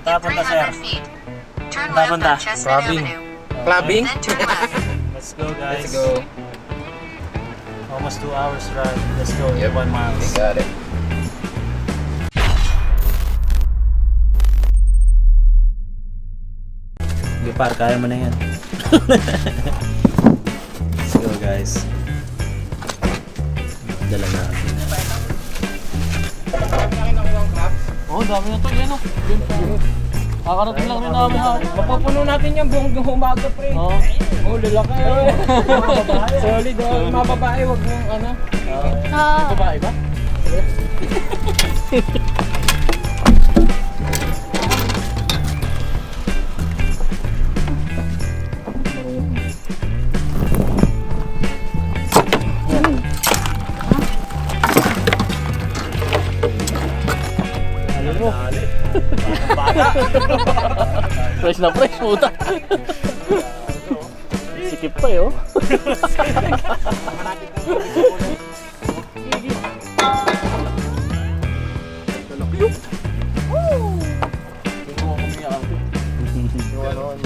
Punta, sir. Punta. Clubbing. Clubbing? Let's go, guys. Let's go. Almost 2 hours ride. Let's go. Yep. 1 mile. We got it. Gipar, kaya mo na yan. Let's go, guys. Dala natin. Oo, dami na to. Yan o. Kakarating lang rin namin ha. Mapapuno natin yan buong umaga, pre. Oo. Oh, lalaki. Solid, oh. Mga babae, wag mong ano. Babae ba? Fresh na fresh, puta. Sikip pa yun.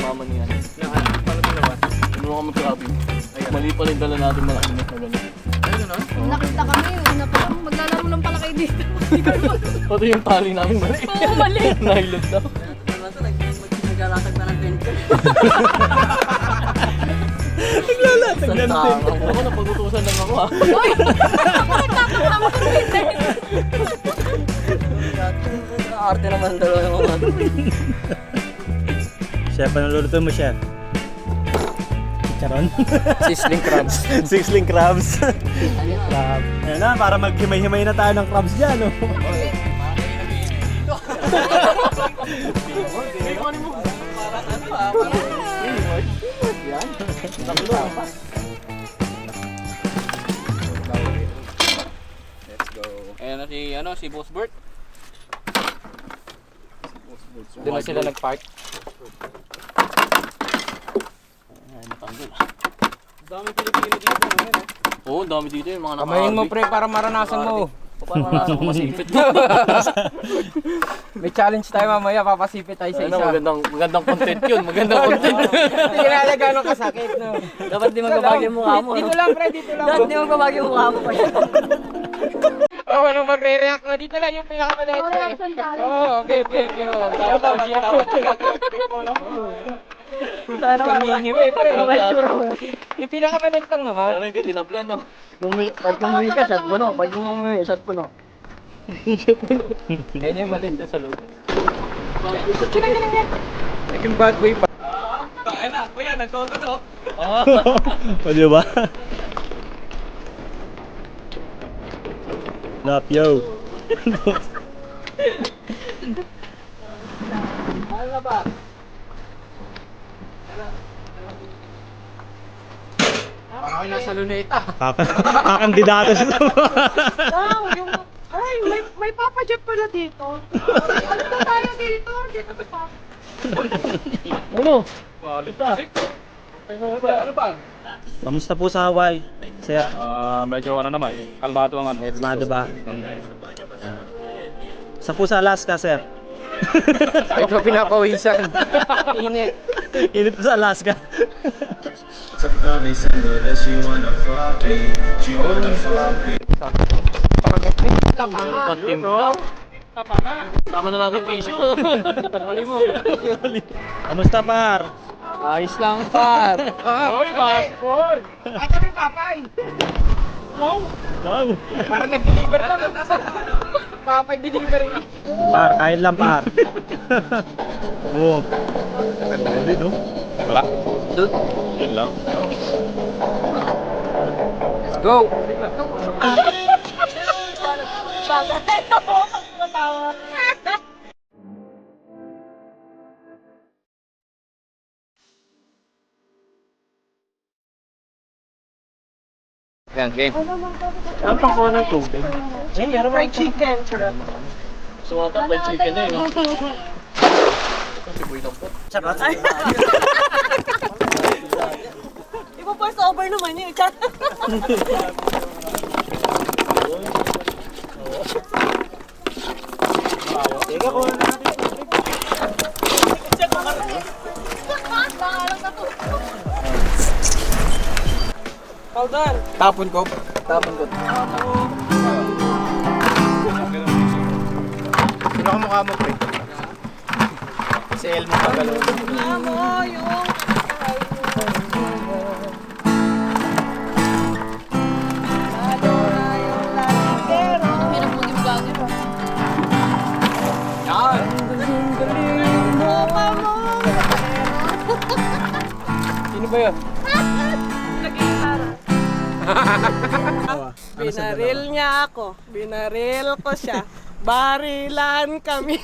Mama niya. Ano kami clubbing? Mali pala yung dala natin malaki na gano'n. Nakita kami, una pa lang, maglalaro lang pala kayo dito. Pati yung tali namin mali. Oo, mali. Nahilot daw. Naglalatag na ng ganito. Naglalatag na ng Ako napag-utusan lang ako ha. Uy! Ako nagtatama ko rin. Arte naman dalawa yung mga. Chef, ano luluto mo, chef? Charon? Sizzling crabs. Sixling crabs. Crab. Ayan na, para maghimay-himay na tayo ng crabs dyan, no? Let's go. Ayan na si Boss Bert. Doon na sila nag-park. Ayan, matanggal. Dami Pilipino dito. Oo, dami dito yung mga Kamayin mo, pre, para maranasan mo. Para nasa ko masipit. May challenge tayo mamaya, papasipit tayo sa Ano, isa. magandang content yun. Magandang content. Hindi ka na gano'ng kasakit, no? Dapat di magbabago yung mukha mo. Dito lang, pre, dito lang. Dapat di magbabago yung mukha mo. Oh, ano magre-react na? Dito lang yung pinakamalait. Oh, okay. Sana Hingimay, pre. Yung pinakamalait lang naman. Ano yung tinaplan, no? Pag umuwi ka, sad puno. Pag umuwi, sad puno. Yan yung malinda sa loob. Naging bad boy pa. Kaya na, kuya, nagkoto to. O, di ba? Lap, yo. Ano na ba? Parang ako nasa luneta. Kakandidato sila. Ay, may Papa Jeff pala dito. Ano na tayo dito? Dito ba pa? Ano? Ano ba? Kamusta po sa Hawaii, sir? Medyo ano naman, kalmado ang ano. Kalmado ba? Sa po sa Alaska, sir? Ay, ito pinapawisan. Init. Init po sa Alaska. Team. Tama na natin piso. Huli mo. Kamusta, par? Ayos lang, par. Hoy, passport! Ay, kami papay! Wow! Wow. Parang nag-deliver lang. Papay delivery. Par, kain lang, par. Oo. Hindi, no? Wala. Yun lang. Let's go! Yan, game. Ano pang kuha ng tubig? Fried chicken. Sumakap by chicken na no? Iba first over naman yun. Teka, kuha na natin. Kaudan. Tapon ko. Sino ka mukha mo, pre? Si Elmo Pagalo. Amo yung... Lalo na yung lalakero. Hirap mo yung gagawin mo. Yan. Mukha mo. Sino ba yun? Nag-iiharan. Binaril niya ako. Binaril ko siya. Barilan kami.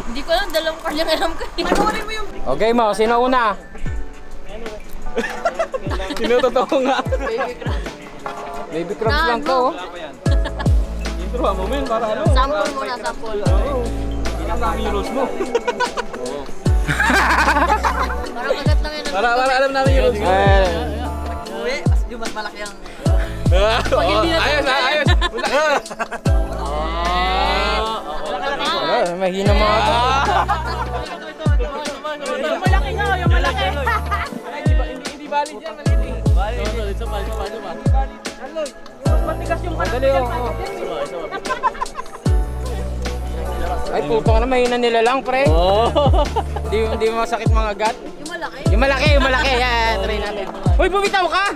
Hindi ko alam, dalawang card lang alam ko. Panoorin mo yung... Okay mo, sino una? Sino totoo nga? Baby crabs lang to. oh. Intro mo men para ano? Sample muna, sample. Ilang kami euros mo? Parang kagat lang yun. Para alam namin euros mo. Uwi, mas mas malaki ang... Ayos. Mahina mga to. Yung malaki nga, yung malaki. Hindi valid yan, maliit eh. Mas matigas yung malaki. Dali, Ay, puto ka na, mahina nila lang, pre. Hindi masakit mga gat. Yung malaki. Yung malaki. Yan, try natin. Uy, bumitaw ka!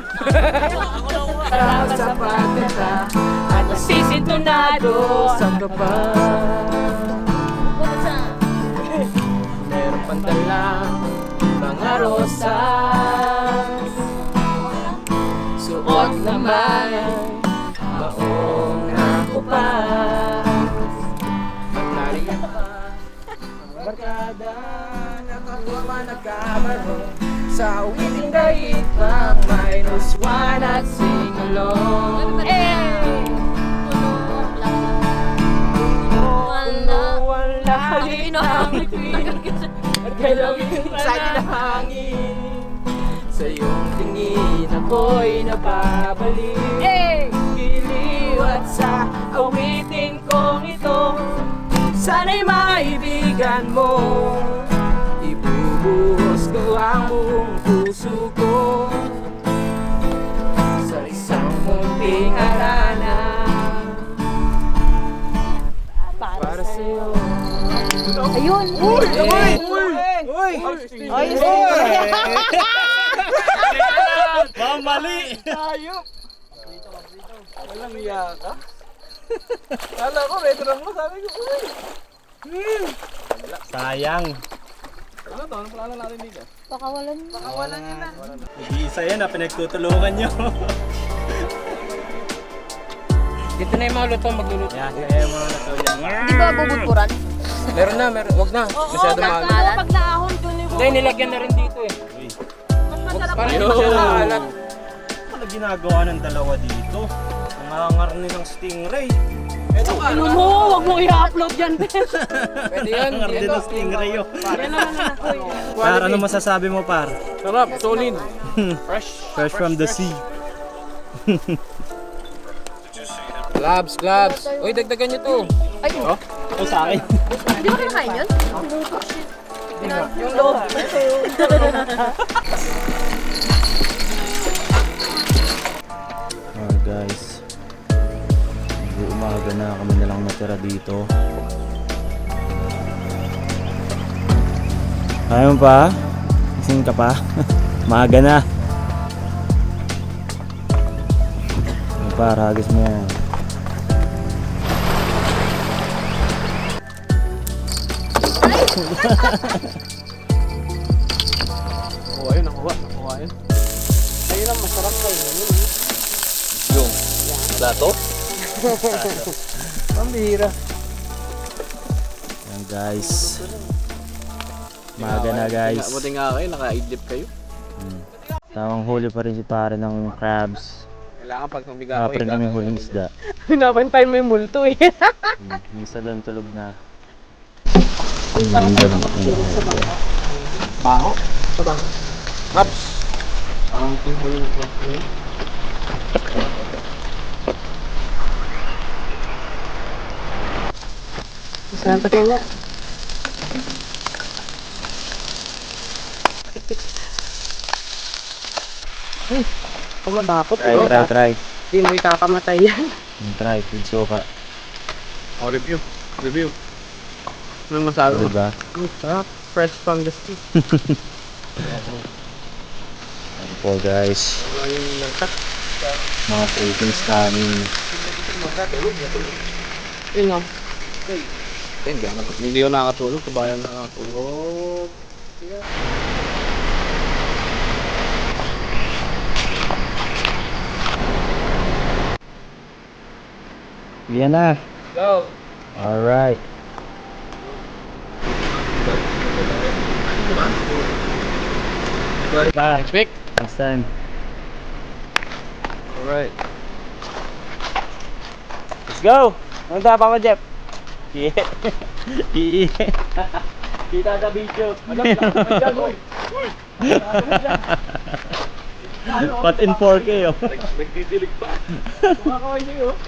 Sa patita at nasisintunado sa gaba. Bukod sa... Meron pang dalang mga rosas. Suot naman maong nakupas. At nariyan pa ang barkada nakatuwa nagkabaro sa awiting dait pang -1 at sing along. Wala ang at galawin sa ng hangin. Sa iyong tingin ako'y napabalik. Giliw at sa awitin kong ito, sana'y maibigan mo. Ibubuhos ko ang buong puso ko sa isang munting arana para sa'yo. Ayun. Uy! Mamali! Walang iya ka? Kala ko, retro mo, sabi ko, uy! Sayang. Ano to? Anong plano natin dito? Pakawalan mo. Pakawalan niya na. Nag-iisa yan na pinagtutulungan nyo. Dito na yung mga luto, magluluto. Yan, kaya mga nato yan. Di ba bubudburan? Meron na, wag na. Masyado mahal. Kalat? Pag naahon dun yung... Hindi, nilagyan na rin dito eh. Mas masarap Parang yun. hindi masyado maalat. Ano ginagawa ng dalawa dito? Nangangarni ng stingray. Ito ka, Ano mo? Huwag mo i-upload yan, Ben. pwede yan. Nangangarni ng stingray yun. Yan naman na ako. Par, ano masasabi mo, par? Sarap, solid. Fresh. Fresh from the sea. Gloves. Uy, dagdagan nyo to. Ay, Ito sa akin. hindi mo kinakain yun? Yung loob. Guys, umaga na kami na lang natira dito. Kaya mo pa? Gising ka pa? Maaga na. Para hagis mo yan. Oh, ayun, nakuha yun. Ayun ang masarap kayo. Yung plato? Pambira. Yan guys. Maaga na guys. Buti nga kayo, naka-idlip kayo. Tamang huli pa rin si pare ng crabs. Kailangan pag tumiga Kaya ako, pa rin kami huling isda. Pinapantay mo yung multo eh. Minsan lang tulog na. Baho? Ito ba? Raps! Ang tingko yung Saan pa kaya? Huwag matakot. Try. Hindi mo ikakamatay yan. Try, with soka. Oh, review. Ano masabi? Diba? Ang sarap. Fresh from the street. Ano po guys. Mga Philippines coming. Yun o. Hindi ako nakatulog. Kabayan na nakatulog. Yan na. Go! Alright. Next week. Next time. Alright. Let's go! Ano tapa mo, Jeff? Yeah. Kita sa video. Pat in 4K, oh. Nagdidilig pa. Kumakaway niyo, oh.